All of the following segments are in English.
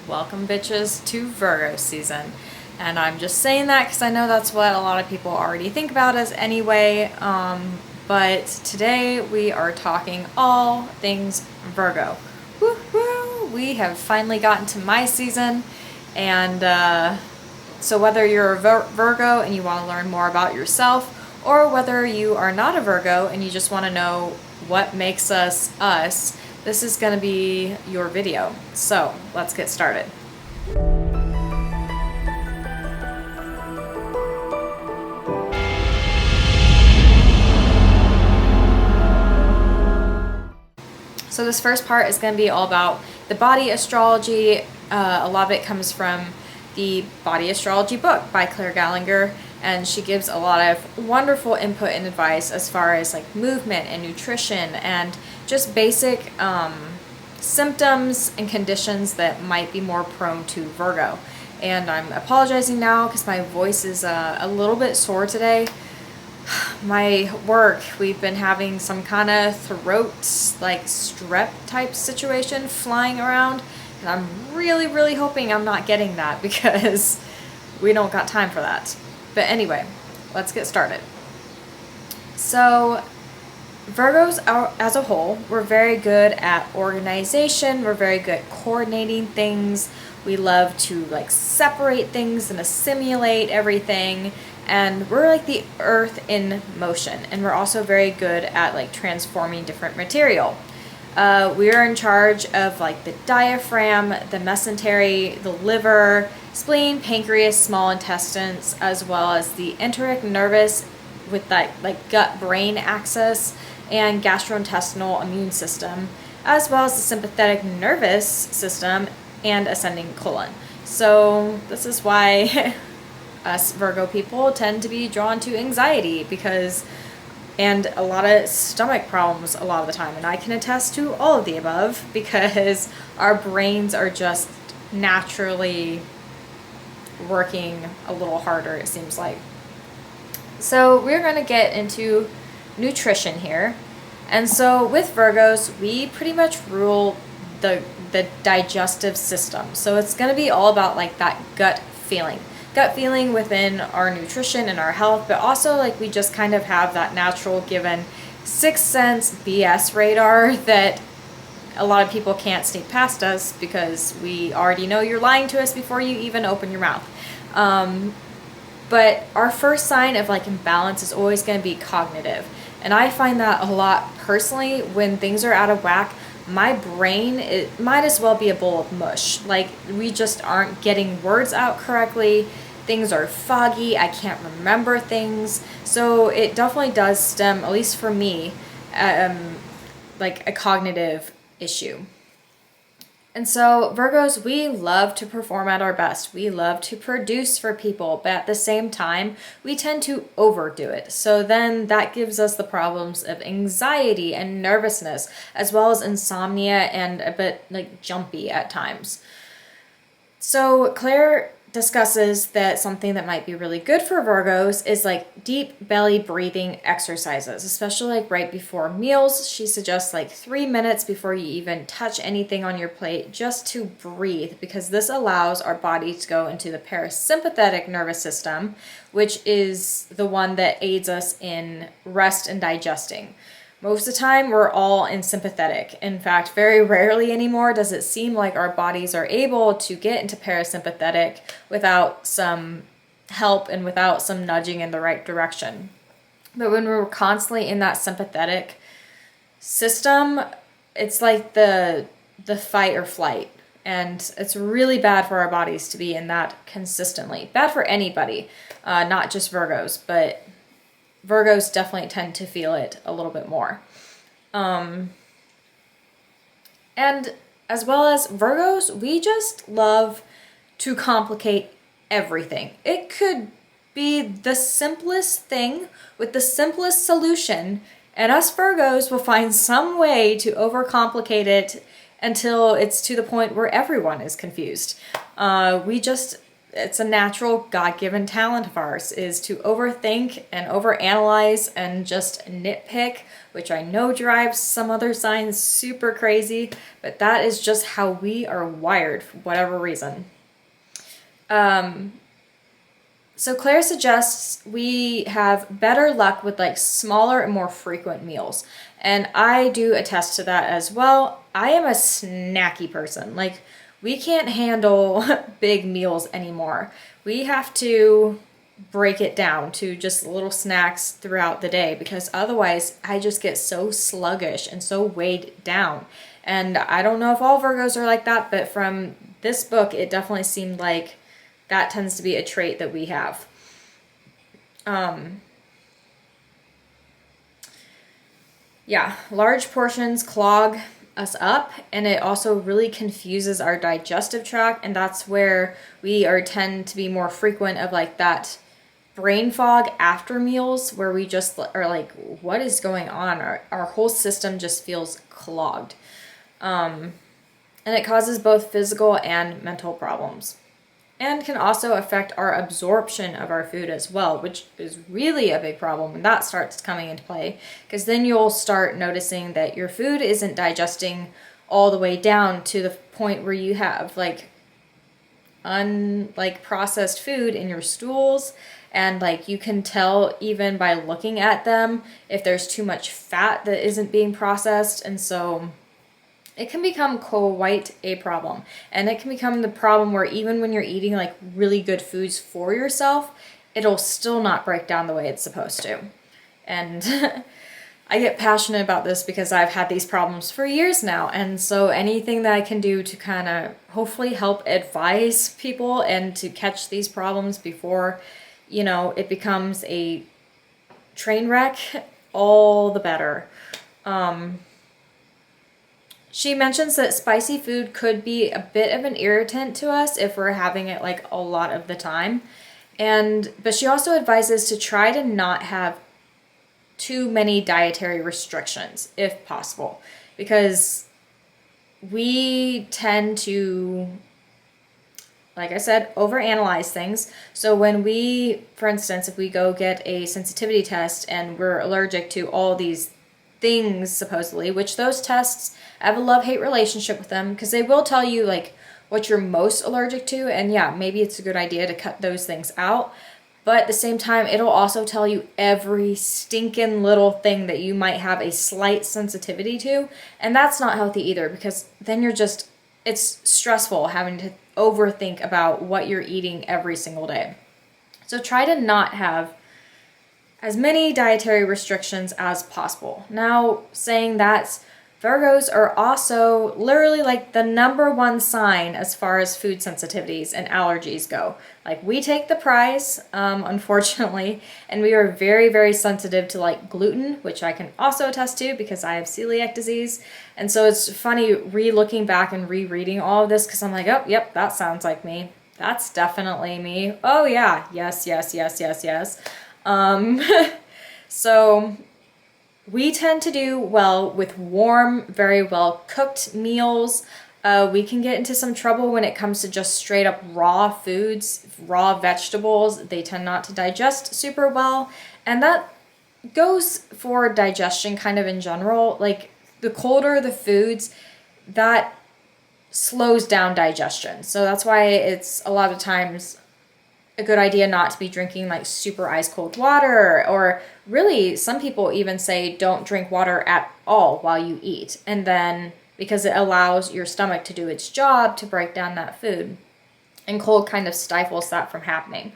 Welcome bitches to Virgo season. And I'm just saying that because I know that's what a lot of people already think about us anyway. But today we are talking all things Virgo. Woo-hoo! We have finally gotten to my season. And so whether you're a Virgo and you want to learn more about yourself, or whether you are not a Virgo and you just want to know what makes us us, this is going to be your video. So let's get started. So this first part is going to be all about the body astrology. A lot of it comes from the Body Astrology book by Claire Gallagher, and she gives a lot of wonderful input and advice as far as like movement and nutrition and just basic symptoms and conditions that might be more prone to Virgo. And I'm apologizing now because my voice is a little bit sore today. My work, we've been having some kind of throat, like strep type situation flying around, and I'm really hoping I'm not getting that because we don't got time for that. But anyway, let's get started. So Virgos as a whole, we're very good at organization, we're very good at coordinating things, we love to like separate things and assimilate everything, and we're like the earth in motion, and we're also very good at like transforming different material. We are in charge of like the diaphragm, the mesentery, the liver, spleen, pancreas, small intestines, as well as the enteric nervous with that like gut-brain axis, and gastrointestinal immune system, as well as the sympathetic nervous system and ascending colon. So this is why us Virgo people tend to be drawn to anxiety and a lot of stomach problems a lot of the time. And I can attest to all of the above because our brains are just naturally working a little harder, it seems like. So we're going to get into nutrition here. And so with Virgos, we pretty much rule the digestive system. So it's going to be all about like that gut feeling within our nutrition and our health, but also like we just kind of have that natural given sixth sense BS radar that a lot of people can't sneak past us because we already know you're lying to us before you even open your mouth. But our first sign of like imbalance is always going to be cognitive. And I find that a lot personally when things are out of whack. My brain, it might as well be a bowl of mush. Like we just aren't getting words out correctly. Things are foggy. I can't remember things. So it definitely does stem, at least for me, like a cognitive issue. And so Virgos, we love to perform at our best. We love to produce for people, but at the same time, we tend to overdo it. So then that gives us the problems of anxiety and nervousness, as well as insomnia and a bit like jumpy at times. So Claire discusses that something that might be really good for Virgos is like deep belly breathing exercises, especially like right before meals. She suggests like 3 minutes before you even touch anything on your plate just to breathe, because this allows our body to go into the parasympathetic nervous system, which is the one that aids us in rest and digesting. Most of the time, we're all in sympathetic. In fact, very rarely anymore does it seem like our bodies are able to get into parasympathetic without some help and without some nudging in the right direction. But when we're constantly in that sympathetic system, it's like the fight or flight. And it's really bad for our bodies to be in that consistently. Bad for anybody, not just Virgos, but Virgos definitely tend to feel it a little bit more. And as well as Virgos, we just love to complicate everything. It could be the simplest thing with the simplest solution, and us Virgos will find some way to overcomplicate it until it's to the point where everyone is confused. We just it's a natural God-given talent of ours, is to overthink and overanalyze and just nitpick, which I know drives some other signs super crazy, but that is just how we are wired for whatever reason. So Claire suggests we have better luck with like smaller and more frequent meals. And I do attest to that as well. I am a snacky person. Like, we can't handle big meals anymore. We have to break it down to just little snacks throughout the day, because otherwise I just get so sluggish and so weighed down. And I don't know if all Virgos are like that, but from this book, it definitely seemed like that tends to be a trait that we have. Yeah, large portions clog us up, and it also really confuses our digestive tract, and that's where we tend to be more frequent of like that brain fog after meals, where we just are like, what is going on? Our whole system just feels clogged. And it causes both physical and mental problems, and can also affect our absorption of our food as well, which is really a big problem when that starts coming into play, because then you'll start noticing that your food isn't digesting all the way down to the point where you have like processed food in your stools, and like you can tell even by looking at them if there's too much fat that isn't being processed. And so it can become quite a problem. And it can become the problem where even when you're eating like really good foods for yourself, it'll still not break down the way it's supposed to. And I get passionate about this because I've had these problems for years now. And so anything that I can do to kind of hopefully help advise people and to catch these problems before, it becomes a train wreck, all the better. She mentions that spicy food could be a bit of an irritant to us if we're having it like a lot of the time. But she also advises to try to not have too many dietary restrictions if possible, because we tend to, like I said, overanalyze things. So when for instance, if we go get a sensitivity test and we're allergic to all these things supposedly, which those tests, I have a love-hate relationship with them, because they will tell you like what you're most allergic to, and yeah, maybe it's a good idea to cut those things out. But at the same time, it'll also tell you every stinking little thing that you might have a slight sensitivity to, and that's not healthy either, because then it's stressful having to overthink about what you're eating every single day. So try to not have as many dietary restrictions as possible. Now, saying that, Virgos are also literally like the number one sign as far as food sensitivities and allergies go. Like, we take the prize, unfortunately, and we are very, very sensitive to like gluten, which I can also attest to because I have celiac disease. And so it's funny re-looking back and rereading all of this, because I'm like, oh, yep, that sounds like me. That's definitely me. Oh yeah, yes. So we tend to do well with warm, very well cooked meals. We can get into some trouble when it comes to just straight up raw foods, raw vegetables. They tend not to digest super well. And that goes for digestion kind of in general. Like, the colder the foods, that slows down digestion. So that's why it's a lot of times a good idea not to be drinking like super ice cold water, or really some people even say don't drink water at all while you eat, and then because it allows your stomach to do its job to break down that food, and cold kind of stifles that from happening.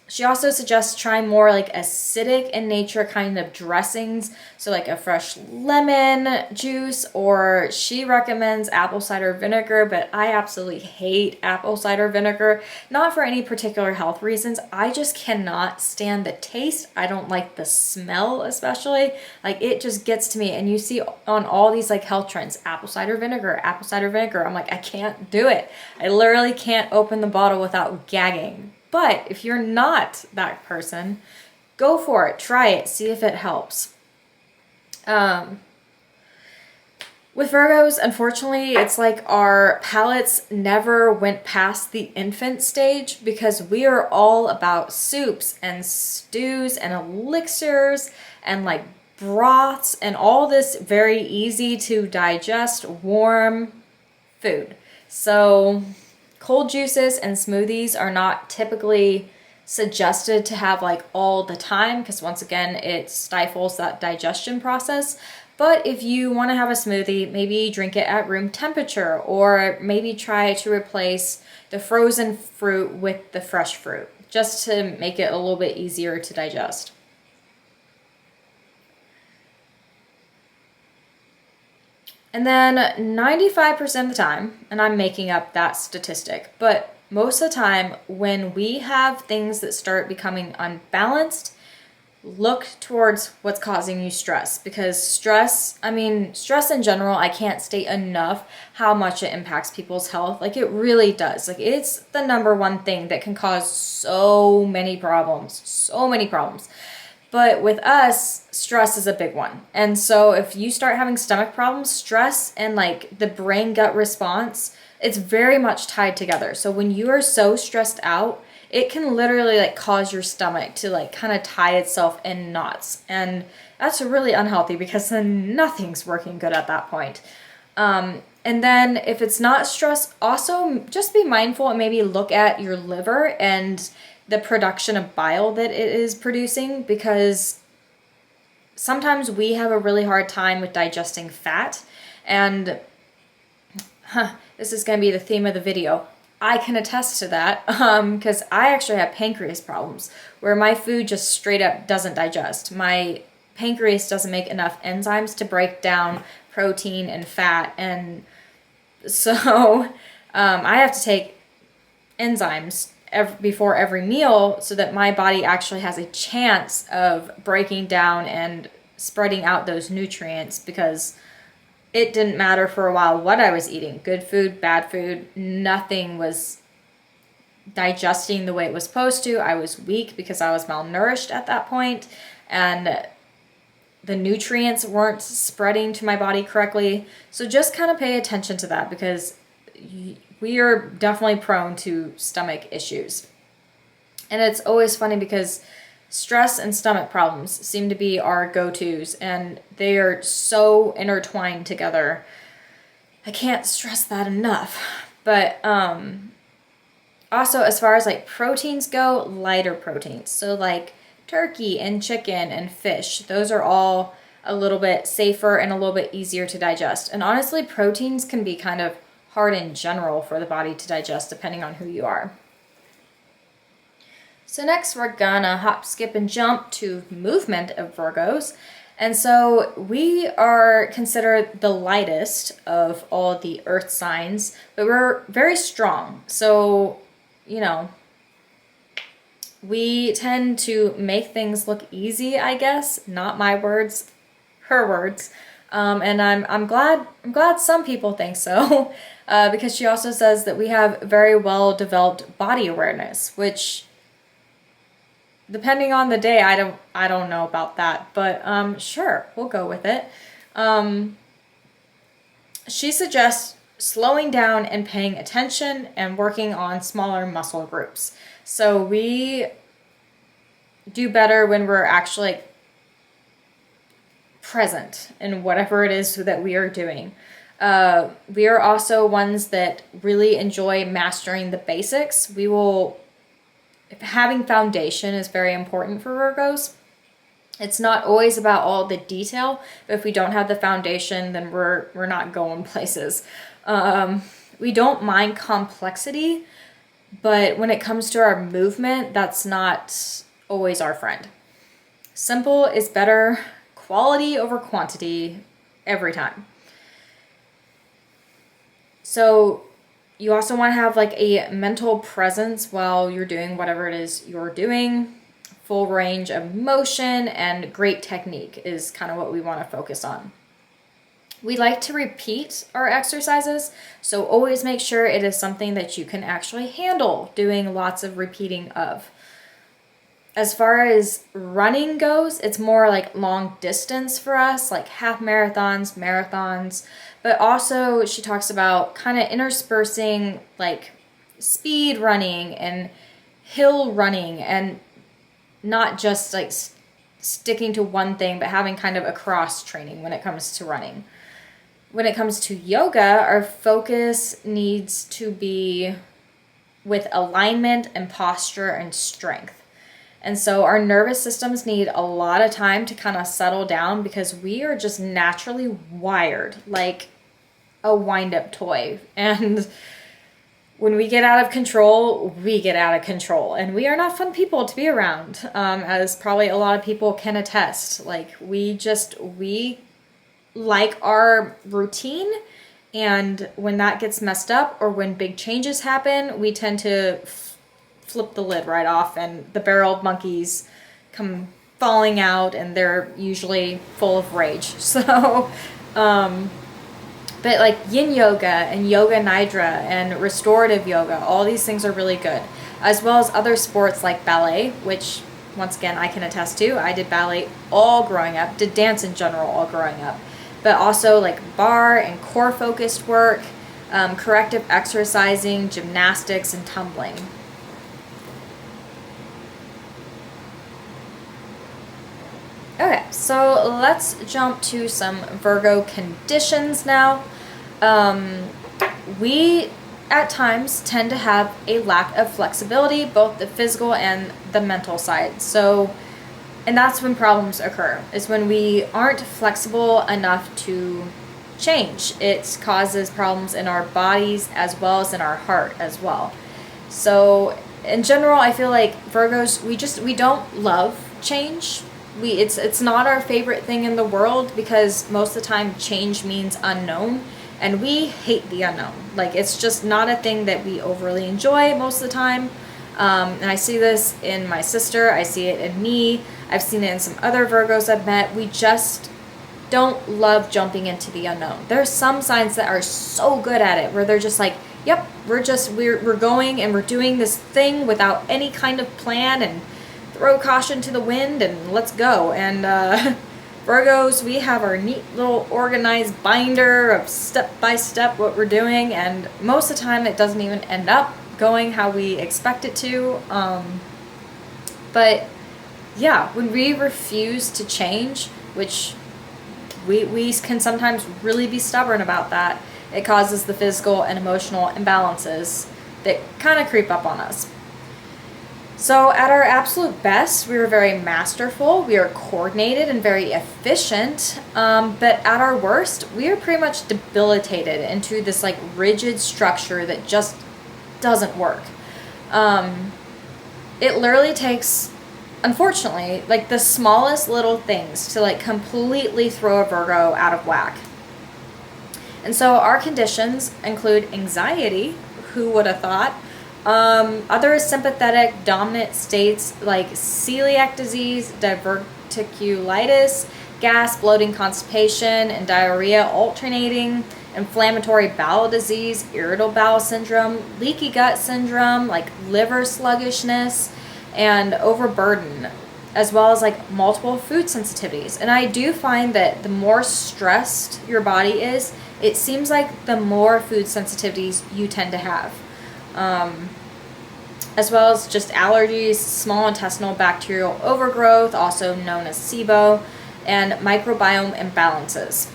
She also suggests trying more like acidic in nature kind of dressings. So like a fresh lemon juice, or she recommends apple cider vinegar, but I absolutely hate apple cider vinegar. Not for any particular health reasons. I just cannot stand the taste. I don't like the smell especially. Like, it just gets to me. And you see on all these like health trends, apple cider vinegar, apple cider vinegar. I'm like, I can't do it. I literally can't open the bottle without gagging. But if you're not that person, go for it. Try it. See if it helps. With Virgos, unfortunately, it's like our palates never went past the infant stage because we are all about soups and stews and elixirs and like broths and all this very easy to digest, warm food. So cold juices and smoothies are not typically suggested to have like all the time because once again it stifles that digestion process. But if you want to have a smoothie, maybe drink it at room temperature, or maybe try to replace the frozen fruit with the fresh fruit just to make it a little bit easier to digest. And then 95% of the time, and I'm making up that statistic, but most of the time when we have things that start becoming unbalanced, look towards what's causing you stress, because stress in general, I can't state enough how much it impacts people's health. Like it really does. Like it's the number one thing that can cause so many problems. But with us, stress is a big one. And so if you start having stomach problems, stress and like the brain gut response, it's very much tied together. So when you are so stressed out, it can literally like cause your stomach to like kind of tie itself in knots. And that's really unhealthy because then nothing's working good at that point. And then if it's not stress, also just be mindful and maybe look at your liver and the production of bile that it is producing, because sometimes we have a really hard time with digesting fat. And this is going to be the theme of the video. I can attest to that because I actually have pancreas problems where my food just straight up doesn't digest. My pancreas doesn't make enough enzymes to break down protein and fat. And so I have to take enzymes before every meal so that my body actually has a chance of breaking down and spreading out those nutrients, because it didn't matter for a while what I was eating. Good food, bad food, nothing was digesting the way it was supposed to. I was weak because I was malnourished at that point, and the nutrients weren't spreading to my body correctly. So just kind of pay attention to that, because we are definitely prone to stomach issues. And it's always funny because stress and stomach problems seem to be our go-tos, and they are so intertwined together. I can't stress that enough. But also, as far as like proteins go, lighter proteins. So like turkey and chicken and fish, those are all a little bit safer and a little bit easier to digest. And honestly, proteins can be kind of hard in general for the body to digest depending on who you are. So next we're gonna hop, skip, and jump to movement of Virgos. And so we are considered the lightest of all the earth signs, but we're very strong. So, you know, we tend to make things look easy, I guess. Not my words, her words. And I'm glad some people think so, because she also says that we have very well developed body awareness, which, depending on the day, I don't know about that, but sure, we'll go with it. She suggests slowing down and paying attention and working on smaller muscle groups. So we do better when we're actually present in whatever it is that we are doing. We are also ones that really enjoy mastering the basics. Having foundation is very important for Virgos. It's not always about all the detail, but if we don't have the foundation, then we're not going places. We don't mind complexity, but when it comes to our movement, that's not always our friend. Simple is better, quality over quantity every time. So you also want to have like a mental presence while you're doing whatever it is you're doing. Full range of motion and great technique is kind of what we want to focus on. We like to repeat our exercises, so always make sure it is something that you can actually handle doing lots of repeating of. As far as running goes, it's more like long distance for us, like half marathons, marathons. But also she talks about kind of interspersing like speed running and hill running, and not just like sticking to one thing, but having kind of a cross training when it comes to running. When it comes to yoga, our focus needs to be with alignment and posture and strength. And so our nervous systems need a lot of time to kind of settle down, because we are just naturally wired like a wind-up toy. And when we get out of control, we get out of control. And we are not fun people to be around, as probably a lot of people can attest. Like, we like our routine. And when that gets messed up, or when big changes happen, we tend to flip the lid right off, and the barreled monkeys come falling out, and they're usually full of rage. So, but like yin yoga and yoga nidra and restorative yoga, all these things are really good, as well as other sports like ballet, which once again I can attest to. I did ballet all growing up, did dance in general all growing up, but also like bar and core focused work, corrective exercising, gymnastics, and tumbling. Okay, so let's jump to some Virgo conditions now. We at times tend to have a lack of flexibility, both the physical and the mental side. So, and that's when problems occur, is when we aren't flexible enough to change. It causes problems in our bodies as well as in our heart as well. So in general, I feel like Virgos, we don't love change. It's not our favorite thing in the world, because most of the time change means unknown, and we hate the unknown. Like, it's just not a thing that we overly enjoy most of the time. And I see this in my sister, I see it in me, I've seen it in some other Virgos I've met. We just don't love jumping into the unknown. There are some signs that are so good at it, where they're just like, yep, we're going and we're doing this thing without any kind of plan, and throw caution to the wind and let's go. And Virgos, we have our neat little organized binder of step by step what we're doing, and most of the time it doesn't even end up going how we expect it to. But yeah, when we refuse to change, which we can sometimes really be stubborn about that, it causes the physical and emotional imbalances that kind of creep up on us. So at our absolute best, we are very masterful, we are coordinated and very efficient, but at our worst, we are pretty much debilitated into this like rigid structure that just doesn't work. It literally takes, unfortunately, like the smallest little things to like completely throw a Virgo out of whack. And so our conditions include anxiety, who would have thought? Other sympathetic dominant states like celiac disease, diverticulitis, gas, bloating, constipation, and diarrhea alternating, inflammatory bowel disease, irritable bowel syndrome, leaky gut syndrome, like liver sluggishness, and overburden, as well as like multiple food sensitivities. And I do find that the more stressed your body is, it seems like the more food sensitivities you tend to have. As well as just allergies, small intestinal bacterial overgrowth, also known as SIBO, and microbiome imbalances.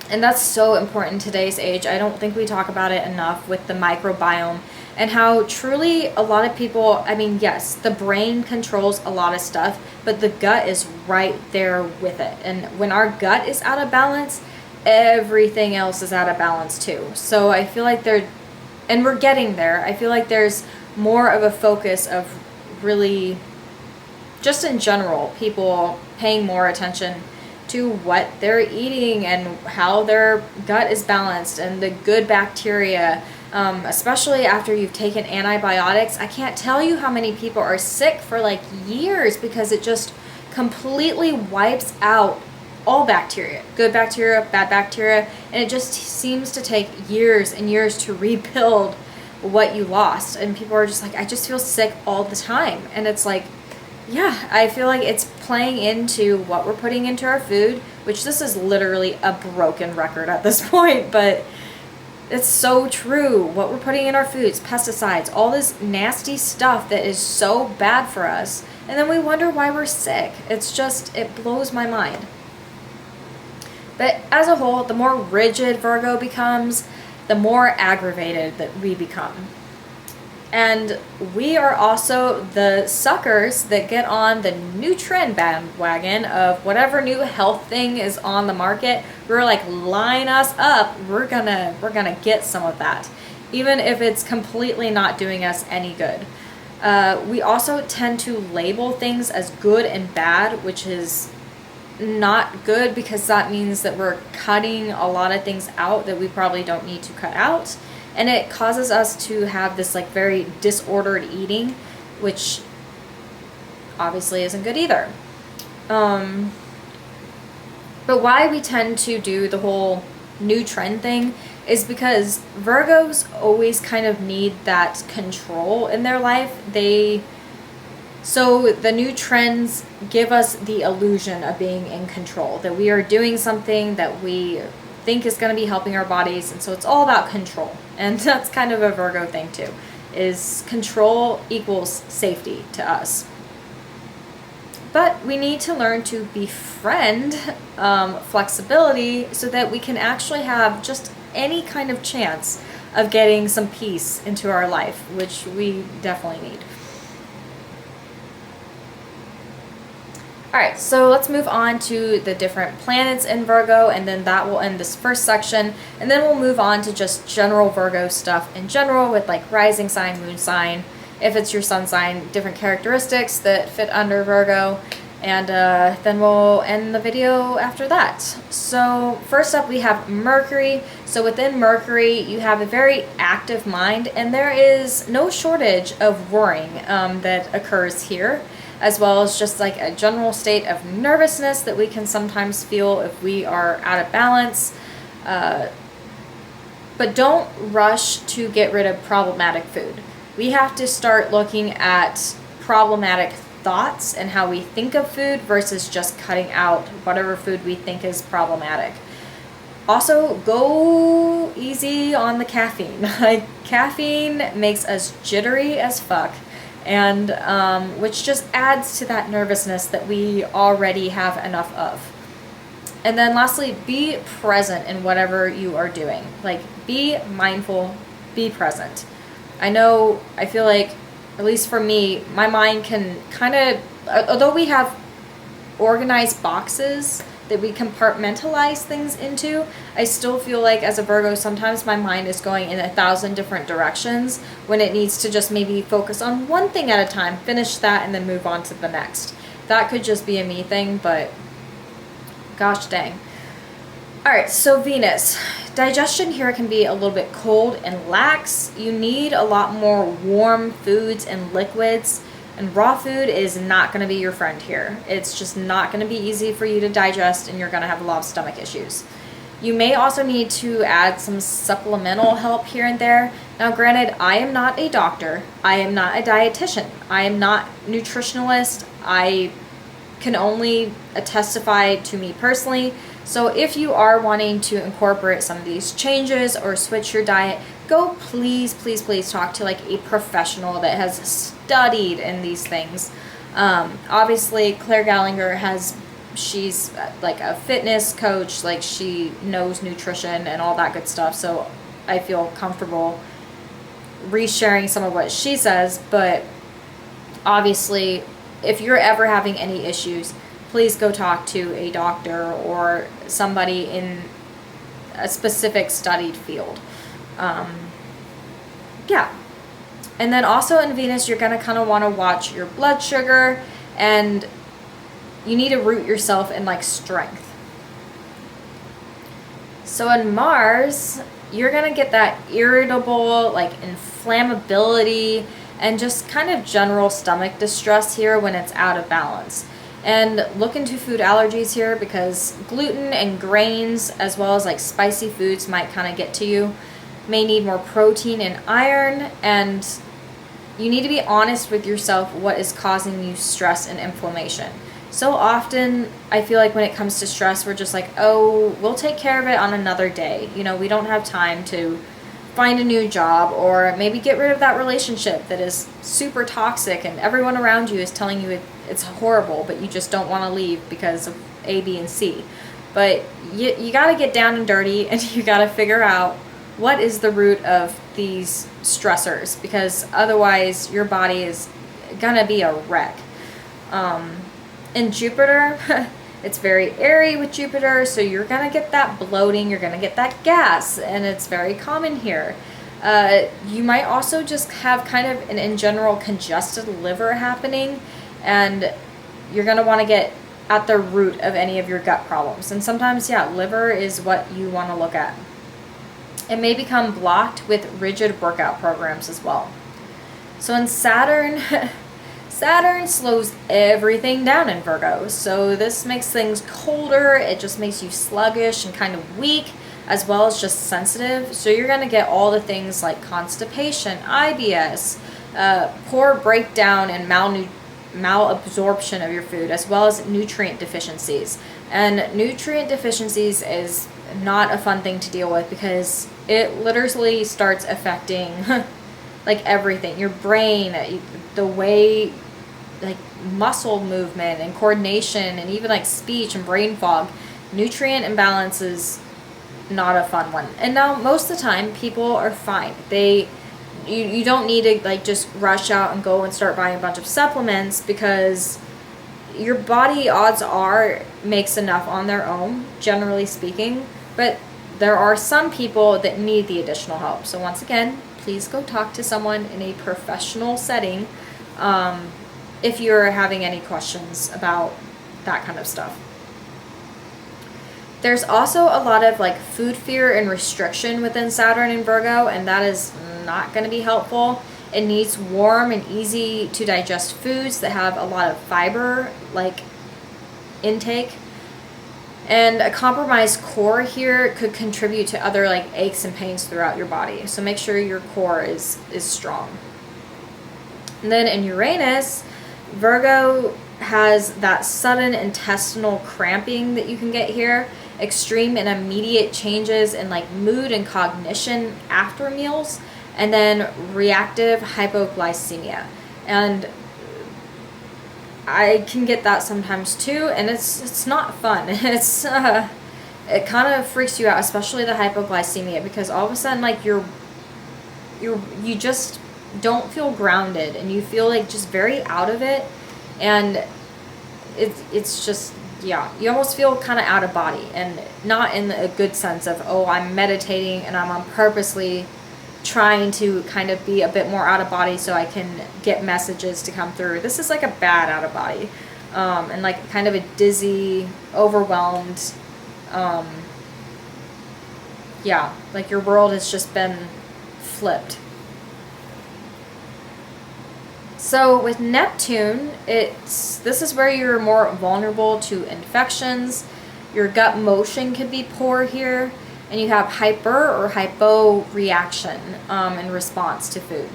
And that's so important in today's age. I don't think we talk about it enough with the microbiome, and how truly a lot of people, I mean, yes, the brain controls a lot of stuff, but the gut is right there with it. And when our gut is out of balance, everything else is out of balance too. So I feel like and we're getting there. I feel like there's more of a focus of really, just in general, people paying more attention to what they're eating and how their gut is balanced and the good bacteria, especially after you've taken antibiotics. I can't tell you how many people are sick for like years because it just completely wipes out all bacteria, good bacteria, bad bacteria, and it just seems to take years and years to rebuild what you lost. And people are just like, I just feel sick all the time. And it's like, yeah, I feel like it's playing into what we're putting into our food, which this is literally a broken record at this point, but it's so true. What we're putting in our foods, pesticides, all this nasty stuff that is so bad for us, and then we wonder why we're sick. It's just, it blows my mind. But as a whole, the more rigid Virgo becomes, the more aggravated that we become. And we are also the suckers that get on the new trend bandwagon of whatever new health thing is on the market. We're like, line us up. We're gonna get some of that, even if it's completely not doing us any good. We also tend to label things as good and bad, which is not good, because that means that we're cutting a lot of things out that we probably don't need to cut out. And it causes us to have this like very disordered eating, which obviously isn't good either. But why we tend to do the whole new trend thing is because Virgos always kind of need that control in their life. So the new trends give us the illusion of being in control, that we are doing something that we think is going to be helping our bodies, and so it's all about control. And that's kind of a Virgo thing too, is control equals safety to us. But we need to learn to befriend flexibility so that we can actually have just any kind of chance of getting some peace into our life, which we definitely need. Alright, so let's move on to the different planets in Virgo, and then that will end this first section, and then we'll move on to just general Virgo stuff in general with like rising sign, moon sign, if it's your sun sign, different characteristics that fit under Virgo, and then we'll end the video after that. So first up we have Mercury. So within Mercury you have a very active mind, and there is no shortage of worrying that occurs here, as well as just like a general state of nervousness that we can sometimes feel if we are out of balance. But don't rush to get rid of problematic food. We have to start looking at problematic thoughts and how we think of food versus just cutting out whatever food we think is problematic. Also, go easy on the caffeine. Like, caffeine makes us jittery as fuck, and which just adds to that nervousness that we already have enough of. And then lastly, be present in whatever you are doing. Like, be mindful, be present. I feel like, at least for me, my mind can kind of, although we have organized boxes that we compartmentalize things into, I still feel like as a Virgo, sometimes my mind is going in 1,000 different directions when it needs to just maybe focus on one thing at a time, finish that, and then move on to the next. That could just be a me thing, but gosh dang. Alright, so Venus. Digestion here can be a little bit cold and lax. You need a lot more warm foods and liquids. And raw food is not going to be your friend here. It's just not going to be easy for you to digest, and you're going to have a lot of stomach issues. You may also need to add some supplemental help here and there. Now granted, I am not a doctor. I am not a dietitian. I am not a nutritionalist. I can only testify to me personally. So if you are wanting to incorporate some of these changes or switch your diet, go please talk to like a professional that has studied in these things. Obviously Claire Gallinger she's like a fitness coach, like she knows nutrition and all that good stuff, so I feel comfortable resharing some of what she says. But obviously if you're ever having any issues, please go talk to a doctor or somebody in a specific studied field. Yeah. And then also in Venus, you're going to kind of want to watch your blood sugar, and you need to root yourself in like strength. So in Mars, you're going to get that irritable, like inflammability, and just kind of general stomach distress here when it's out of balance. And look into food allergies here, because gluten and grains, as well as like spicy foods, might kind of get to you. May need more protein and iron, and you need to be honest with yourself what is causing you stress and inflammation. So often, I feel like when it comes to stress, we're just like, oh, we'll take care of it on another day. You know, we don't have time to find a new job, or maybe get rid of that relationship that is super toxic and everyone around you is telling you it's horrible, but you just don't want to leave because of A, B, and C. But you got to get down and dirty, and you got to figure out what is the root of these stressors, because otherwise your body is gonna be a wreck. In Jupiter, it's very airy with Jupiter, so you're gonna get that bloating, you're gonna get that gas, and it's very common here. You might also just have kind of an in general congested liver happening, and you're gonna want to get at the root of any of your gut problems. And sometimes, yeah, liver is what you want to look at. It may become blocked with rigid workout programs as well. So in Saturn, Saturn slows everything down in Virgo. So this makes things colder. It just makes you sluggish and kind of weak, as well as just sensitive. So you're going to get all the things like constipation, IBS, poor breakdown and malabsorption of your food, as well as nutrient deficiencies. And nutrient deficiencies is not a fun thing to deal with, because it literally starts affecting like everything, your brain, the way, like muscle movement and coordination, and even like speech and brain fog. Nutrient imbalance is not a fun one. And now most of the time people are fine. You don't need to like just rush out and go and start buying a bunch of supplements, because your body, odds are, makes enough on their own, generally speaking. But there are some people that need the additional help. So once again, please go talk to someone in a professional setting if you're having any questions about that kind of stuff. There's also a lot of like food fear and restriction within Saturn and Virgo, and that is not going to be helpful. It needs warm and easy to digest foods that have a lot of fiber like intake. And a compromised core here could contribute to other like aches and pains throughout your body. So make sure your core is strong. And then in Uranus, Virgo has that sudden intestinal cramping that you can get here, extreme and immediate changes in like mood and cognition after meals, and then reactive hypoglycemia. And I can get that sometimes too, and it's not fun. It's it kind of freaks you out, especially the hypoglycemia, because all of a sudden like you just don't feel grounded, and you feel like just very out of it, and it's just, yeah, you almost feel kind of out of body, and not in a good sense of, oh, I'm meditating and I'm on purposely trying to kind of be a bit more out of body so I can get messages to come through. This is like a bad out of body, and like kind of a dizzy, overwhelmed, yeah, like your world has just been flipped. So with Neptune, this is where you're more vulnerable to infections. Your gut motion could be poor here, and you have hyper or hypo reaction in response to food.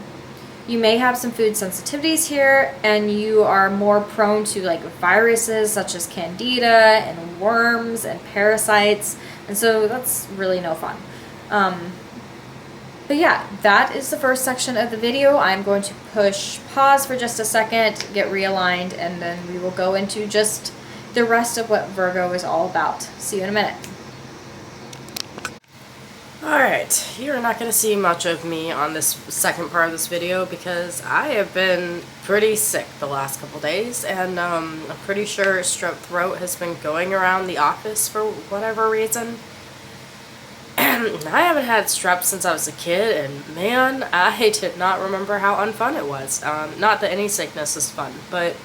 You may have some food sensitivities here, and you are more prone to like viruses such as candida and worms and parasites, and so that's really no fun. But yeah, that is the first section of the video. I'm going to push pause for just a second, get realigned, and then we will go into just the rest of what Virgo is all about. See you in a minute. Alright, you're not going to see much of me on this second part of this video because I have been pretty sick the last couple days, and I'm pretty sure strep throat has been going around the office for whatever reason. I haven't had strep since I was a kid, and man, I did not remember how unfun it was. Not that any sickness is fun, but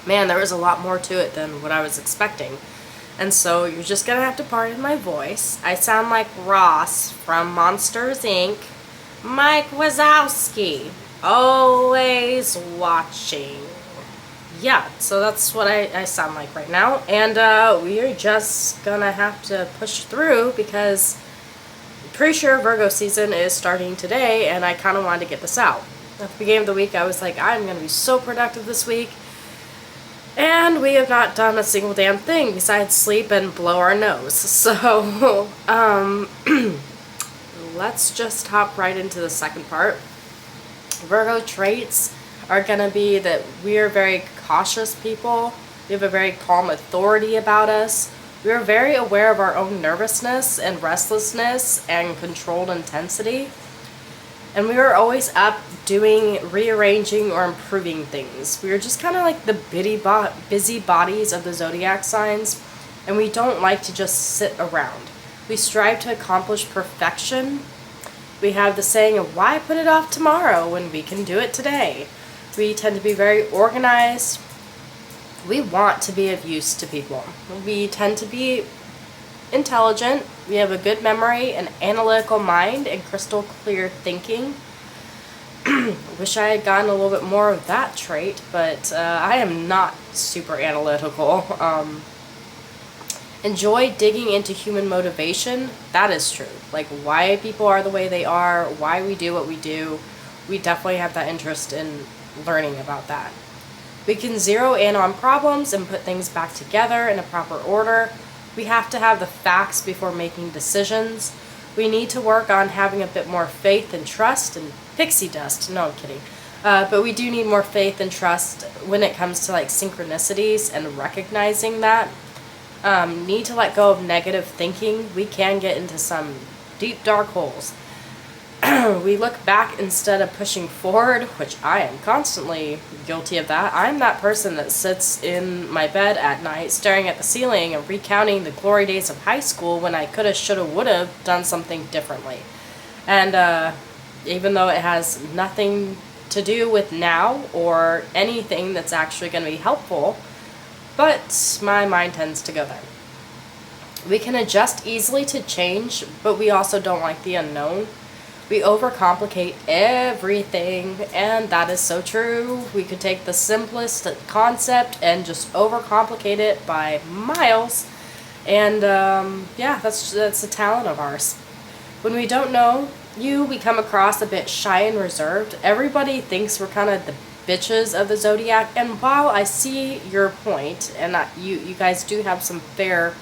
man, there was a lot more to it than what I was expecting. And so you're just gonna have to pardon my voice. I sound like Ross from Monsters, Inc. Mike Wazowski, always watching. Yeah, so that's what I sound like right now. And we are just gonna have to push through because I'm pretty sure Virgo season is starting today, and I kind of wanted to get this out. At the beginning of the week, I was like, I'm going to be so productive this week. And we have not done a single damn thing besides sleep and blow our nose. So, let's just hop right into the second part. Virgo traits are going to be that we are very cautious people. We have a very calm authority about us. We are very aware of our own nervousness and restlessness and controlled intensity. And we are always up doing, rearranging, or improving things. We are just kind of like the busy bodies of the zodiac signs, and we don't like to just sit around. We strive to accomplish perfection. We have the saying of, why put it off tomorrow when we can do it today? We tend to be very organized. We want to be of use to people. We tend to be intelligent. We have a good memory, an analytical mind, and crystal clear thinking. Wish I had gotten a little bit more of that trait, but I am not super analytical. Enjoy digging into human motivation. That is true. Like why people are the way they are, why we do what we do. We definitely have that interest in learning about that. We can zero in on problems and put things back together in a proper order. We have to have the facts before making decisions. We need to work on having a bit more faith and trust and pixie dust. No, I'm kidding. But we do need more faith and trust when it comes to like synchronicities and recognizing that. Need to let go of negative thinking. We can get into some deep dark holes. We look back instead of pushing forward, which I am constantly guilty of that. I'm that person that sits in my bed at night staring at the ceiling and recounting the glory days of high school when I coulda, shoulda, woulda done something differently. And even though it has nothing to do with now or anything that's actually going to be helpful, but my mind tends to go there. We can adjust easily to change, but we also don't like the unknown. We overcomplicate everything, and that is so true. We could take the simplest concept and just overcomplicate it by miles. And yeah, that's a talent of ours. When we don't know you, we come across a bit shy and reserved. Everybody thinks we're kind of the bitches of the zodiac, and while I see your point, and you guys do have some fair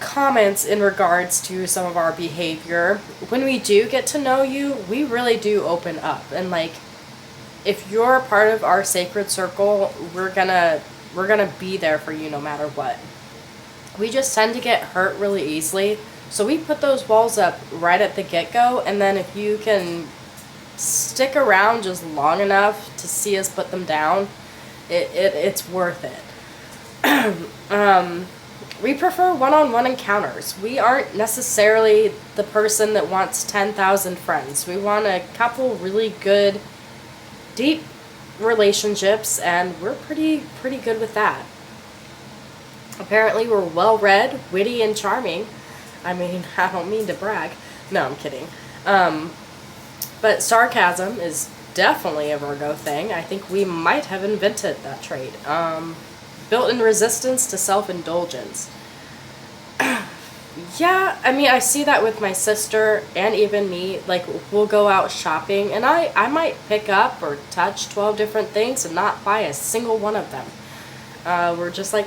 comments in regards to some of our behavior, when we do get to know you, we really do open up. And like, if you're a part of our sacred circle, we're gonna be there for you no matter what. We just tend to get hurt really easily, so we put those walls up right at the get-go, and then if you can stick around just long enough to see us put them down, it's worth it. We prefer one-on-one encounters. We aren't necessarily the person that wants 10,000 friends. We want a couple really good, deep relationships, and we're pretty good with that. Apparently, we're well-read, witty, and charming. I mean, I don't mean to brag. No, I'm kidding. But sarcasm is definitely a Virgo thing. I think we might have invented that trait. Built-in resistance to self-indulgence. Yeah, I mean, I see that with my sister and even me. Like, we'll go out shopping, and I might pick up or touch 12 different things and not buy a single one of them. We're just like,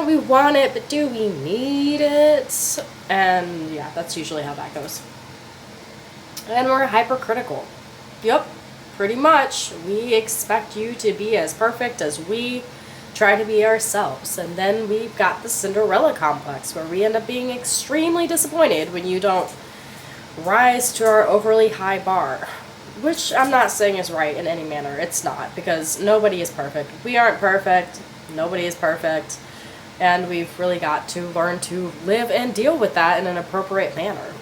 we want it, but do we need it? And yeah, that's usually how that goes. And we're hypercritical. Yep, pretty much. We expect you to be as perfect as we try to be ourselves. And then we've got the Cinderella complex, where we end up being extremely disappointed when you don't rise to our overly high bar. Which I'm not saying is right in any manner. It's not, because nobody is perfect. We aren't perfect. Nobody is perfect. And we've really got to learn to live and deal with that in an appropriate manner.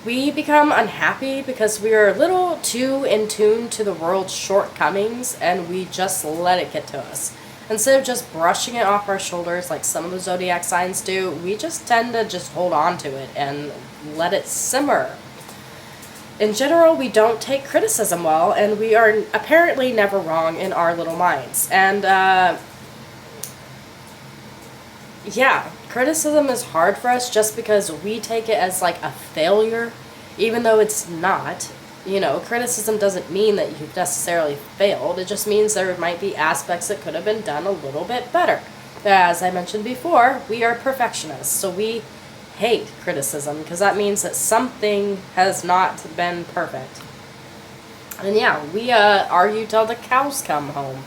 We become unhappy because we are a little too in tune to the world's shortcomings, and we just let it get to us. Instead of just brushing it off our shoulders like some of the zodiac signs do, we just tend to just hold on to it and let it simmer. In general, we don't take criticism well, and we are apparently never wrong in our little minds. And yeah, criticism is hard for us just because we take it as like a failure even though it's not. You know, criticism doesn't mean that you've necessarily failed. It just means there might be aspects that could have been done a little bit better. As I mentioned before, we are perfectionists, so we hate criticism because that means that something has not been perfect. And yeah, we argue till the cows come home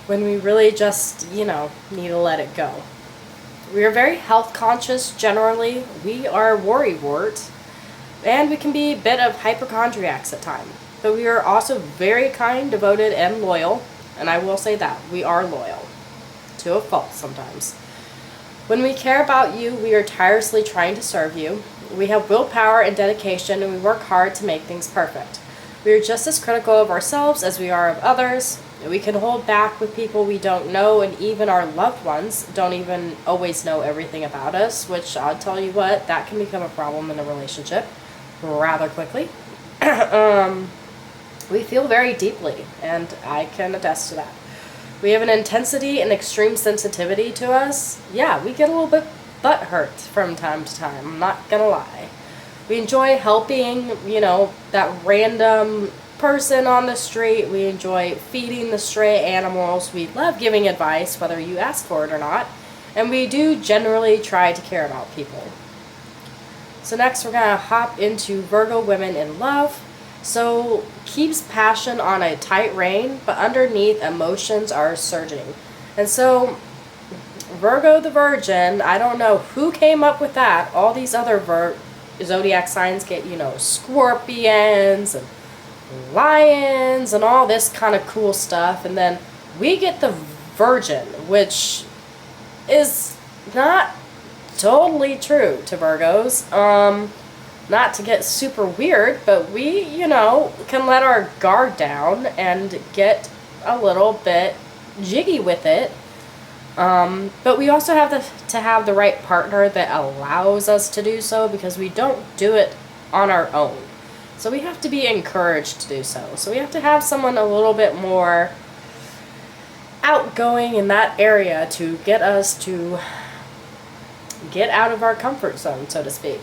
when we really just, you know, need to let it go. We are very health conscious generally. We are worrywart, and we can be a bit of hypochondriacs at times. But we are also very kind, devoted, and loyal. And I will say that we are loyal to a fault sometimes. When we care about you, we are tirelessly trying to serve you. We have willpower and dedication, and we work hard to make things perfect. We are just as critical of ourselves as we are of others. We can hold back with people we don't know, and even our loved ones don't even always know everything about us, which I'll tell you what, that can become a problem in a relationship rather quickly. We feel very deeply, and I can attest to that. We have an intensity and extreme sensitivity to us. Yeah, we get a little bit butthurt from time to time, I'm not gonna lie. We enjoy helping, you know, that random person on the street. We enjoy feeding the stray animals. We love giving advice, whether you ask for it or not. And we do generally try to care about people. So next we're going to hop into Virgo women in love. So keeps passion on a tight rein, but underneath emotions are surging. And so Virgo the Virgin, I don't know who came up with that. All these other zodiac signs get, you know, scorpions and lions and all this kind of cool stuff, and then we get the Virgin, which is not totally true to Virgos. Not to get super weird, but we, you know, can let our guard down and get a little bit jiggy with it. But we also have to have the right partner that allows us to do so, because we don't do it on our own. So we have to be encouraged to do so. So we have to have someone a little bit more outgoing in that area to get us to get out of our comfort zone, so to speak.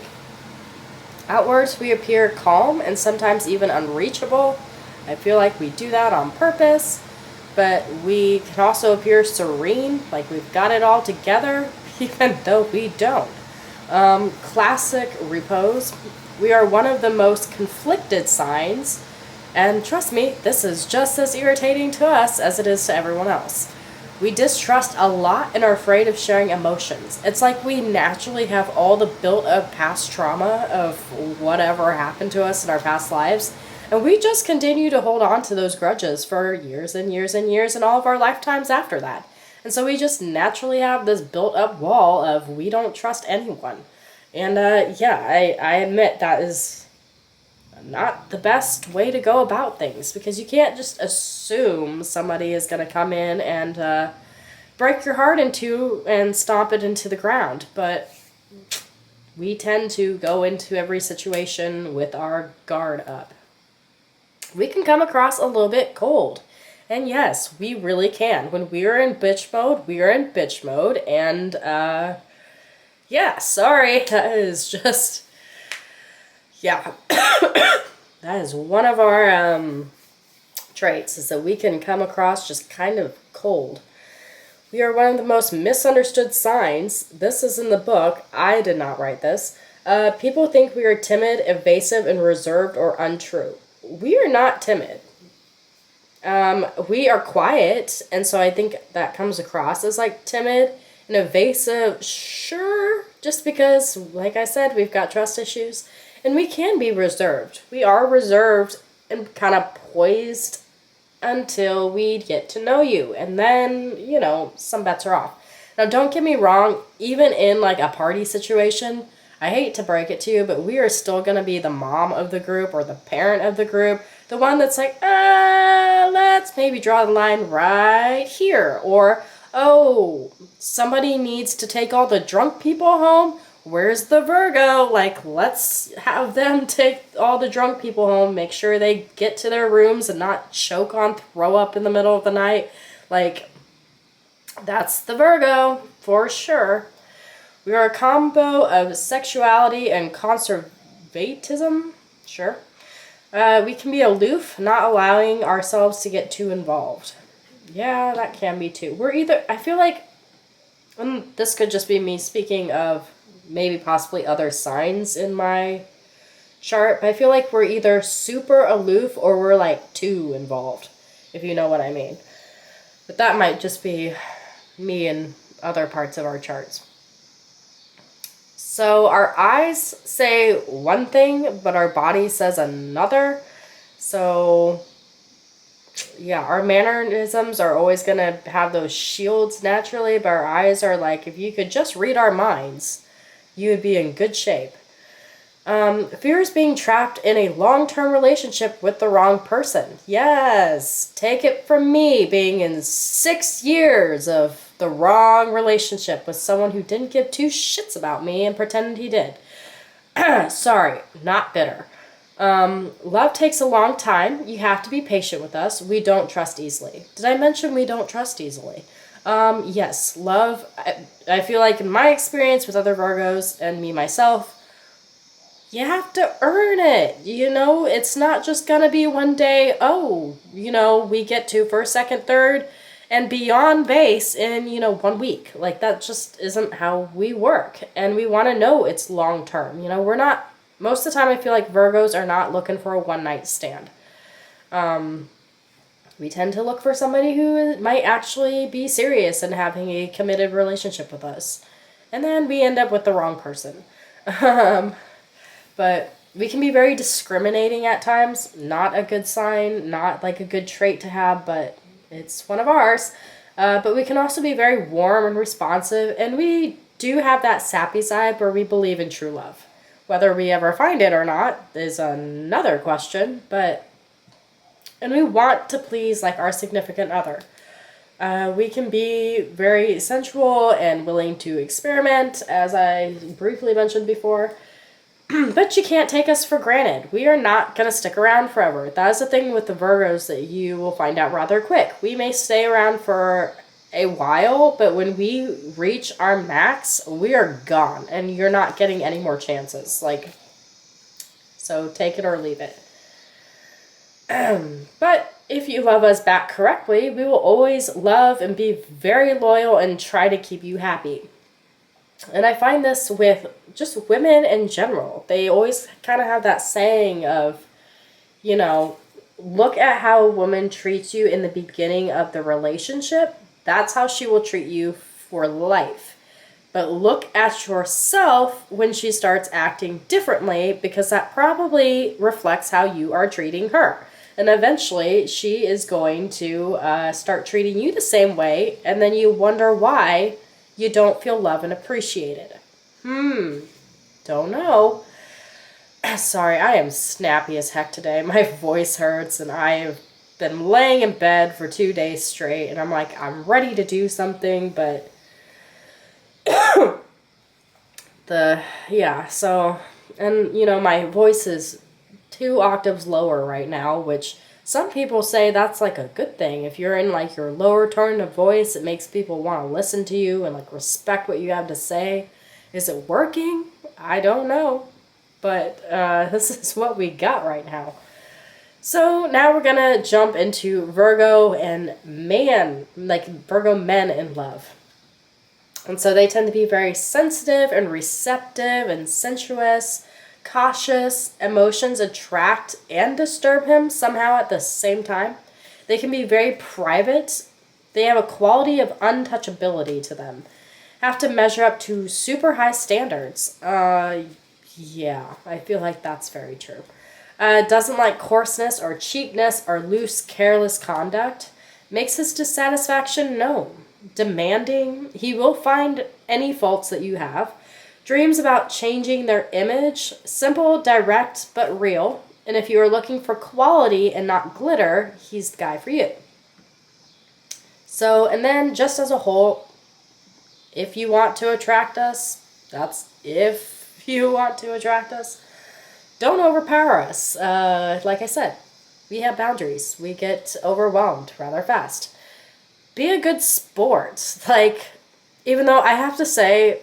Outwards, we appear calm and sometimes even unreachable. I feel like we do that on purpose. But we can also appear serene, like we've got it all together, even though we don't. Classic repose. We are one of the most conflicted signs, and trust me, this is just as irritating to us as it is to everyone else. We distrust a lot and are afraid of sharing emotions. It's like we naturally have all the built-up past trauma of whatever happened to us in our past lives, and we just continue to hold on to those grudges for years and years and years and all of our lifetimes after that. And so we just naturally have this built-up wall of we don't trust anyone. And yeah, I admit that is not the best way to go about things, because you can't just assume somebody is going to come in and break your heart in two and stomp it into the ground. But we tend to go into every situation with our guard up. We can come across a little bit cold. And yes, we really can. When we are in bitch mode, we are in bitch mode. And yeah, sorry, that is just, yeah. That is one of our traits, is that we can come across just kind of cold. We are one of the most misunderstood signs. This is in the book. I did not write this. People think we are timid, evasive, and reserved or untrue. We are not timid. We are quiet, and so I think that comes across as like timid and evasive, sure, just because, like I said, we've got trust issues. And we can be reserved. We are reserved and kind of poised until we get to know you. And then, you know, some bets are off. Now, don't get me wrong, even in like a party situation, I hate to break it to you, but we are still going to be the mom of the group or the parent of the group. The one that's like, let's maybe draw the line right here. Or, oh, somebody needs to take all the drunk people home. Where's the Virgo? Like, let's have them take all the drunk people home, make sure they get to their rooms and not choke on throw up in the middle of the night. Like, that's the Virgo, for sure. We are a combo of sexuality and Vatism? Sure. We can be aloof, not allowing ourselves to get too involved. Yeah, that can be too. We're either, I feel like, and this could just be me speaking of maybe possibly other signs in my chart, but I feel like we're either super aloof or we're like too involved, if you know what I mean. But that might just be me and other parts of our charts. So our eyes say one thing, but our body says another. So yeah, our mannerisms are always going to have those shields naturally, but our eyes are like, if you could just read our minds, you would be in good shape. Fear is being trapped in a long-term relationship with the wrong person. Yes, take it from me, being in 6 years of the wrong relationship with someone who didn't give two shits about me and pretended he did. Sorry, not bitter. Love takes a long time. You have to be patient with us. We don't trust easily. Did I mention we don't trust easily? Yes, love, I feel like in my experience with other Virgos and me myself, you have to earn it, you know? It's not just gonna be one day, oh, you know, we get to first, second, third, and beyond base in, 1 week. Like, that just isn't how we work. And we want to know it's long term. We're not, most of the time I feel like Virgos are not looking for a one-night stand. We tend to look for somebody who might actually be serious and having a committed relationship with us. And then we end up with the wrong person. But we can be very discriminating at times. Not a good sign, not like a good trait to have, but it's one of ours. But we can also be very warm and responsive, and we do have that sappy side where we believe in true love. Whether we ever find it or not is another question, and we want to please like our significant other. We can be very sensual and willing to experiment, as I briefly mentioned before. But you can't take us for granted. We are not going to stick around forever. That is the thing with the Virgos that you will find out rather quick. We may stay around for a while, but when we reach our max, we are gone. And you're not getting any more chances. So take it or leave it. But if you love us back correctly, we will always love and be very loyal and try to keep you happy. And I find this with just women in general. They always kind of have that saying of, look at how a woman treats you in the beginning of the relationship. That's how she will treat you for life. But look at yourself when she starts acting differently, because that probably reflects how you are treating her. And eventually she is going to start treating you the same way, and then you wonder why you don't feel loved and appreciated. Don't know. Sorry, I am snappy as heck today. My voice hurts, and I have been laying in bed for 2 days straight, and I'm like, I'm ready to do something, but my voice is 2 octaves lower right now, which some people say that's like a good thing. If you're in like your lower tone of voice, it makes people want to listen to you and like respect what you have to say. Is it working? I don't know. But this is what we got right now. So now we're going to jump into Virgo and Virgo men in love. And so they tend to be very sensitive and receptive and sensuous, cautious. Emotions attract and disturb him somehow at the same time. They can be very private. They have a quality of untouchability to them. Have to measure up to super high standards. Yeah, I feel like that's very true. Doesn't like coarseness or cheapness or loose, careless conduct. Makes his dissatisfaction known. Demanding. He will find any faults that you have. Dreams about changing their image. Simple, direct, but real. And if you are looking for quality and not glitter, he's the guy for you. So, and then just as a whole, if you want to attract us, that's if you want to attract us, don't overpower us. Like I said, we have boundaries. We get overwhelmed rather fast. Be a good sport. Even though I have to say,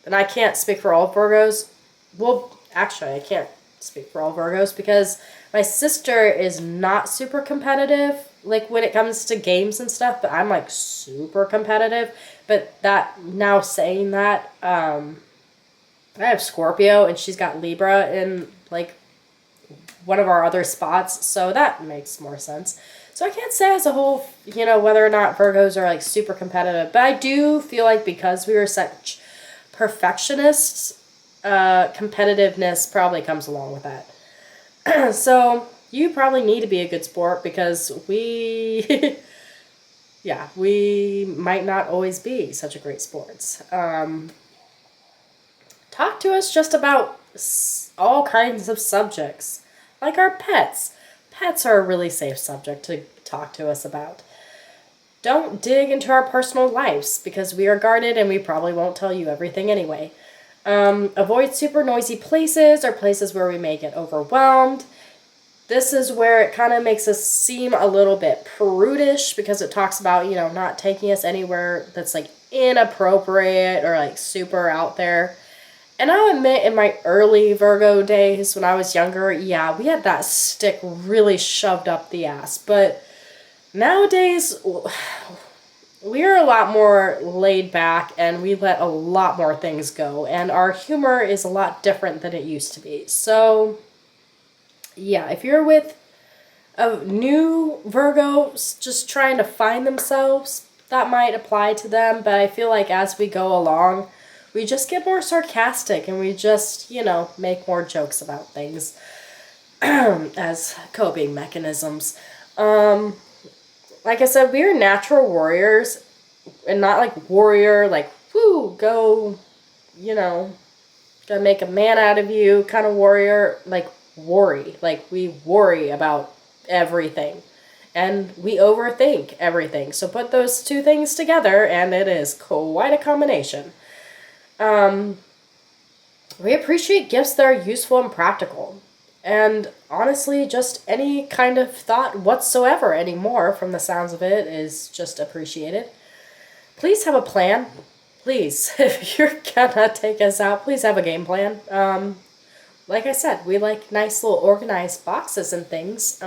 and I can't speak for all Virgos, well, actually, I can't speak for all Virgos because my sister is not super competitive, like when it comes to games and stuff, but I'm like super competitive. But that, now saying that, I have Scorpio and she's got Libra in like one of our other spots, so that makes more sense. So I can't say as a whole, whether or not Virgos are like super competitive, but I do feel like because we were such perfectionists, competitiveness probably comes along with that. So you probably need to be a good sport because we, yeah, we might not always be such a great sports. Talk to us just about all kinds of subjects, like our pets. Pets are a really safe subject to talk to us about. Don't dig into our personal lives because we are guarded and we probably won't tell you everything anyway. Avoid super noisy places or places where we may get overwhelmed. This is where it kind of makes us seem a little bit prudish because it talks about, not taking us anywhere that's like inappropriate or like super out there. And I'll admit, in my early Virgo days when I was younger, yeah, we had that stick really shoved up the ass. But nowadays, we're a lot more laid back and we let a lot more things go. And our humor is a lot different than it used to be. So, yeah, if you're with a new Virgo just trying to find themselves, that might apply to them. But I feel like as we go along, we just get more sarcastic and we just, make more jokes about things as coping mechanisms. Like I said, we're natural warriors and not like warrior, like, whoo, go, gonna make a man out of you kind of warrior, like worry. Like we worry about everything and we overthink everything. So put those two things together and it is quite a combination. We appreciate gifts that are useful and practical. And honestly, just any kind of thought whatsoever anymore, from the sounds of it, is just appreciated. Please have a plan. Please, if you're gonna take us out, please have a game plan. Like I said, we like nice little organized boxes and things.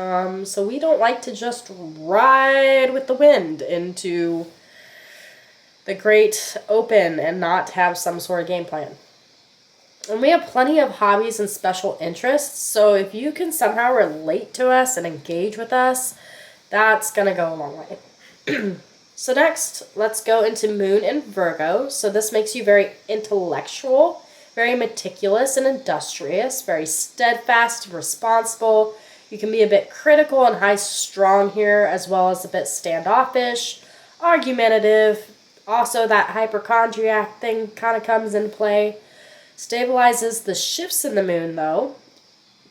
So we don't like to just ride with the wind into the great open and not have some sort of game plan. And we have plenty of hobbies and special interests, so if you can somehow relate to us and engage with us, that's going to go a long way. So next, let's go into Moon and Virgo. So this makes you very intellectual, very meticulous and industrious, very steadfast and responsible. You can be a bit critical and high-strung here, as well as a bit standoffish, argumentative. Also, that hypochondriac thing kind of comes into play. Stabilizes the shifts in the moon, though.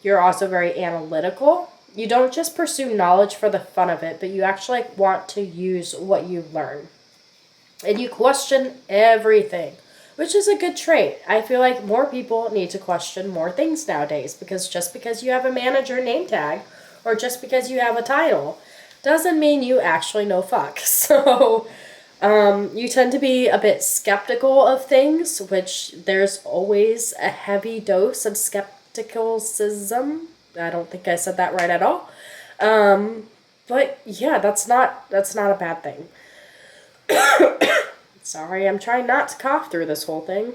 You're also very analytical. You don't just pursue knowledge for the fun of it, but you actually want to use what you learn. And you question everything, which is a good trait. I feel like more people need to question more things nowadays because just because you have a manager name tag or just because you have a title doesn't mean you actually know fuck. So you tend to be a bit skeptical of things, which there's always a heavy dose of skepticism. I don't think I said that right at all. But yeah, that's not a bad thing. Sorry, I'm trying not to cough through this whole thing.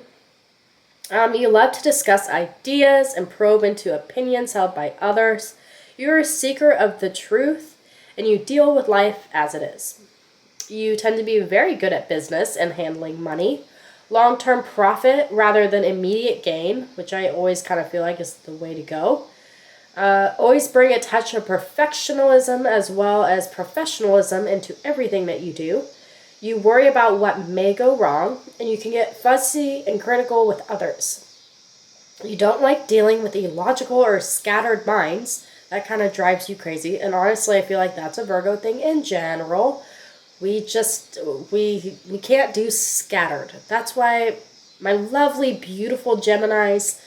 You love to discuss ideas and probe into opinions held by others. You're a seeker of the truth, and you deal with life as it is. You tend to be very good at business and handling money. Long-term profit rather than immediate gain, which I always kind of feel like is the way to go. Always bring a touch of perfectionism as well as professionalism into everything that you do. You worry about what may go wrong, and you can get fussy and critical with others. You don't like dealing with illogical or scattered minds. That kind of drives you crazy, and honestly, I feel like that's a Virgo thing in general. We can't do scattered. That's why my lovely, beautiful Geminis,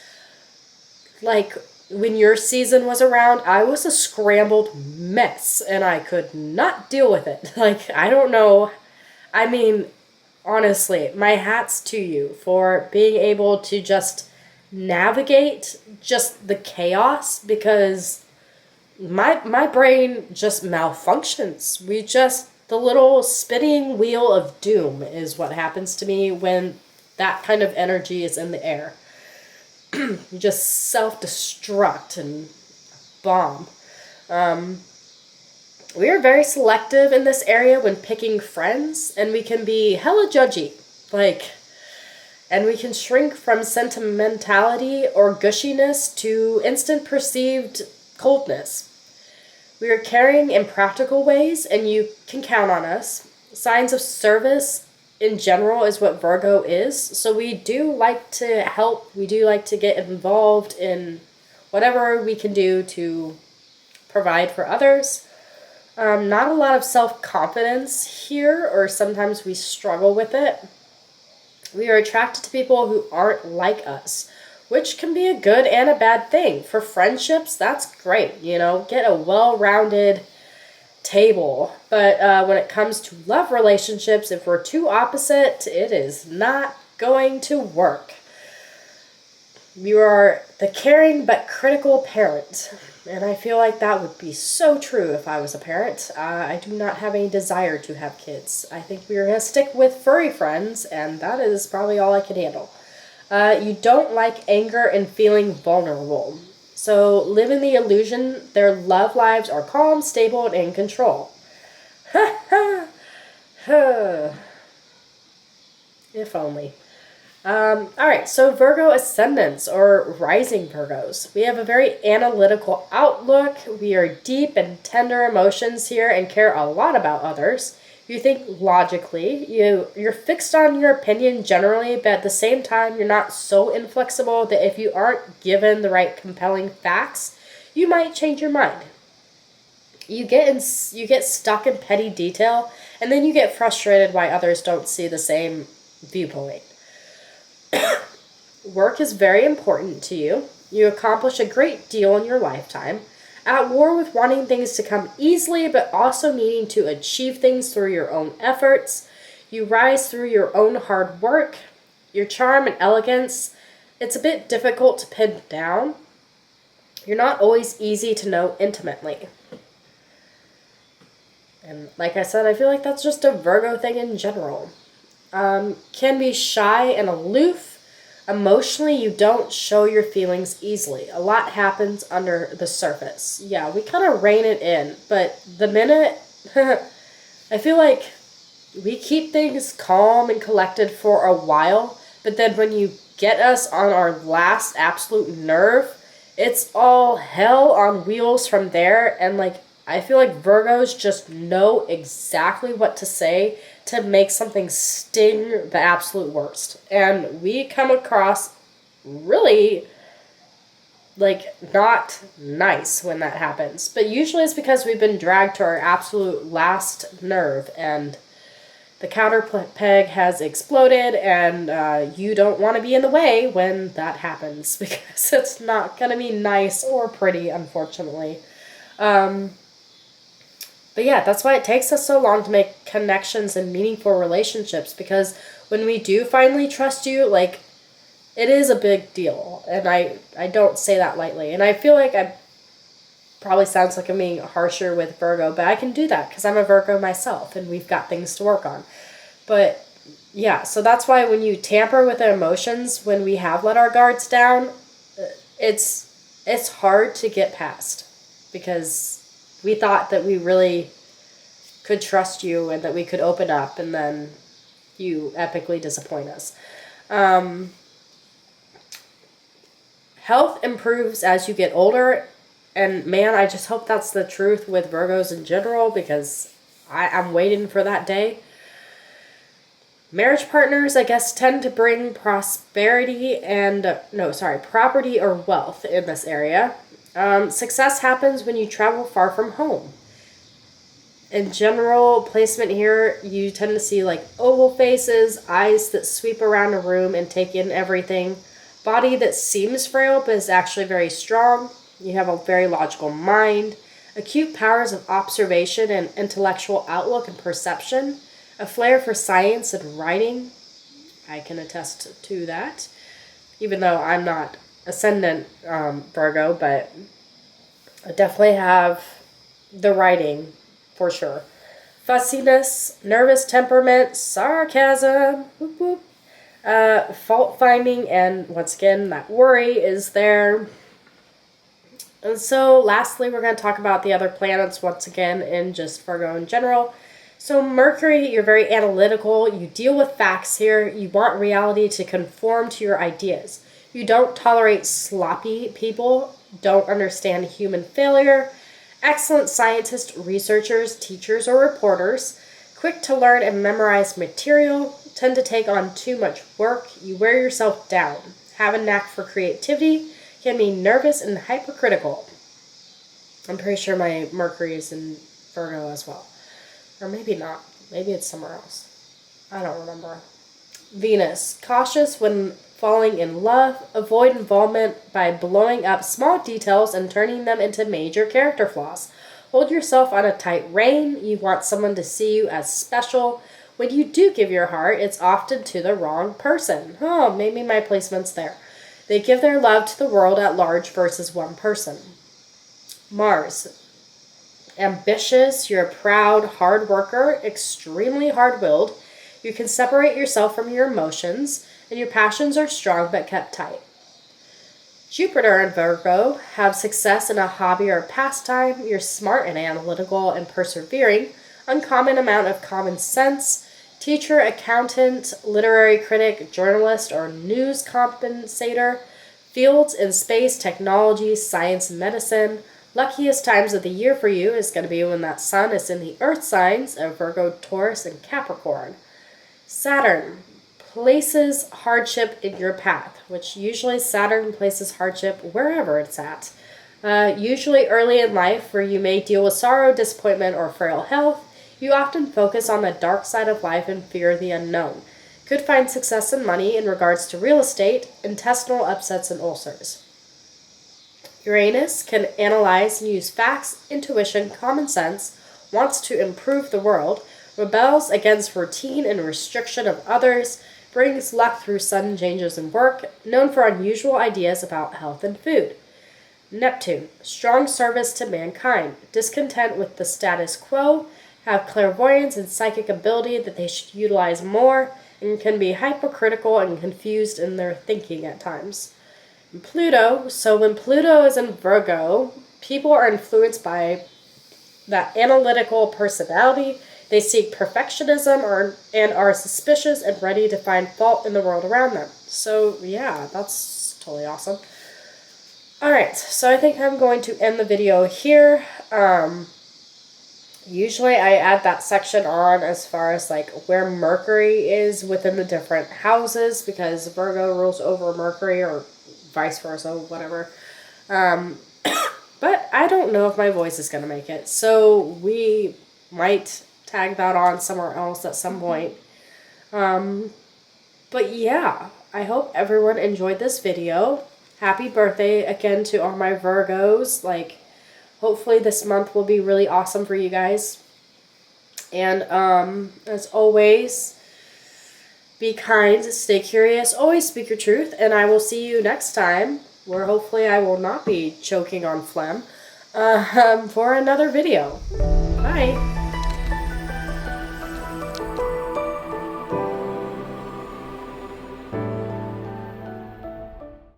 like, when your season was around, I was a scrambled mess, and I could not deal with it. Like, I don't know. I mean, honestly, my hat's to you for being able to just navigate just the chaos, because my brain just malfunctions. The little spinning wheel of doom is what happens to me when that kind of energy is in the air. You just self-destruct and bomb. We are very selective in this area when picking friends, and we can be hella judgy. And we can shrink from sentimentality or gushiness to instant perceived coldness. We are caring in practical ways, and you can count on us. Signs of service in general is what Virgo is. So we do like to help. We do like to get involved in whatever we can do to provide for others. Not a lot of self-confidence here, or sometimes we struggle with it. We are attracted to people who aren't like us, which can be a good and a bad thing. For friendships, that's great, get a well-rounded table. But when it comes to love relationships, if we're too opposite, it is not going to work. You are the caring but critical parent. And I feel like that would be so true if I was a parent. I do not have any desire to have kids. I think we're going to stick with furry friends, and that is probably all I can handle. You don't like anger and feeling vulnerable. So live in the illusion their love lives are calm, stable, and in control. If only. Alright, so Virgo ascendants or rising Virgos. We have a very analytical outlook. We are deep and tender emotions here and care a lot about others. You think logically. You're fixed on your opinion generally, but at the same time, you're not so inflexible that if you aren't given the right compelling facts, you might change your mind. You get stuck in petty detail, and then you get frustrated why others don't see the same viewpoint. Work is very important to you. You accomplish a great deal in your lifetime. At war with wanting things to come easily, but also needing to achieve things through your own efforts. You rise through your own hard work. Your charm and elegance, it's a bit difficult to pin down. You're not always easy to know intimately. And like I said, I feel like that's just a Virgo thing in general. Can be shy and aloof. Emotionally, you don't show your feelings easily. A lot happens under the surface. Yeah, we kind of rein it in, but the minute, I feel like we keep things calm and collected for a while, but then when you get us on our last absolute nerve, it's all hell on wheels from there, and I feel like Virgos just know exactly what to say to make something sting the absolute worst. And we come across really, not nice when that happens. But usually it's because we've been dragged to our absolute last nerve, and the counter peg has exploded, and you don't want to be in the way when that happens, because it's not going to be nice or pretty, unfortunately. But yeah, that's why it takes us so long to make connections and meaningful relationships, because when we do finally trust you, it is a big deal. And I don't say that lightly. And I feel like I probably sounds like I'm being harsher with Virgo, but I can do that because I'm a Virgo myself and we've got things to work on. But yeah, so that's why when you tamper with our emotions, when we have let our guards down, it's hard to get past, because we thought that we really could trust you and that we could open up, and then you epically disappoint us. Health improves as you get older, and man, I just hope that's the truth with Virgos in general, because I'm waiting for that day. Marriage partners, I guess, tend to bring property or wealth in this area. Success happens when you travel far from home. In general placement here, you tend to see oval faces, eyes that sweep around a room and take in everything, body that seems frail but is actually very strong. You have a very logical mind, acute powers of observation and intellectual outlook and perception, a flair for science and writing. I can attest to that. even though I'm not ascendant Virgo, but I definitely have the writing for sure. Fussiness, nervous temperament, sarcasm, whoop whoop, fault finding, and once again, that worry is there. And so, lastly, we're going to talk about the other planets once again in just Virgo in general. So, Mercury, you're very analytical. You deal with facts here. You want reality to conform to your ideas. You don't tolerate sloppy people, don't understand human failure. Excellent scientists, researchers, teachers, or reporters. Quick to learn and memorize material. Tend to take on too much work. You wear yourself down. Have a knack for creativity. Can be nervous and hypercritical. I'm pretty sure my Mercury is in Virgo as well. Or maybe not. Maybe it's somewhere else. I don't remember. Venus. Cautious when falling in love. Avoid involvement by blowing up small details and turning them into major character flaws. Hold yourself on a tight rein. You want someone to see you as special. When you do give your heart, it's often to the wrong person. Oh, maybe my placement's there. They give their love to the world at large versus one person. Mars. Ambitious, you're a proud, hard worker, extremely hard-willed. You can separate yourself from your emotions, and your passions are strong but kept tight. Jupiter and Virgo have success in a hobby or pastime. You're smart and analytical and persevering. Uncommon amount of common sense. Teacher, accountant, literary critic, journalist, or news compensator. Fields in space, technology, science, and medicine. Luckiest times of the year for you is going to be when that sun is in the earth signs of Virgo, Taurus, and Capricorn. Saturn places hardship in your path, which usually Saturn places hardship wherever it's at. Usually early in life, where you may deal with sorrow, disappointment, or frail health. You often focus on the dark side of life and fear the unknown. Could find success and money in regards to real estate, intestinal upsets, and ulcers. Uranus can analyze and use facts, intuition, common sense, wants to improve the world, rebels against routine and restriction of others, brings luck through sudden changes in work, known for unusual ideas about health and food. Neptune, strong service to mankind, discontent with the status quo, have clairvoyance and psychic ability that they should utilize more, and can be hypercritical and confused in their thinking at times. And Pluto, so when Pluto is in Virgo, people are influenced by that analytical personality. They seek perfectionism and are suspicious and ready to find fault in the world around them. So yeah, that's totally awesome. Alright, so I think I'm going to end the video here. Usually I add that section on as far as like where Mercury is within the different houses, because Virgo rules over Mercury or vice versa, whatever. But I don't know if my voice is going to make it, so we might tag that on somewhere else at some point. But yeah, I hope everyone enjoyed this video. Happy birthday again to all my Virgos. Like, hopefully this month will be really awesome for you guys. And as always, be kind, stay curious, always speak your truth, and I will see you next time, where hopefully I will not be choking on phlegm, for another video. Bye!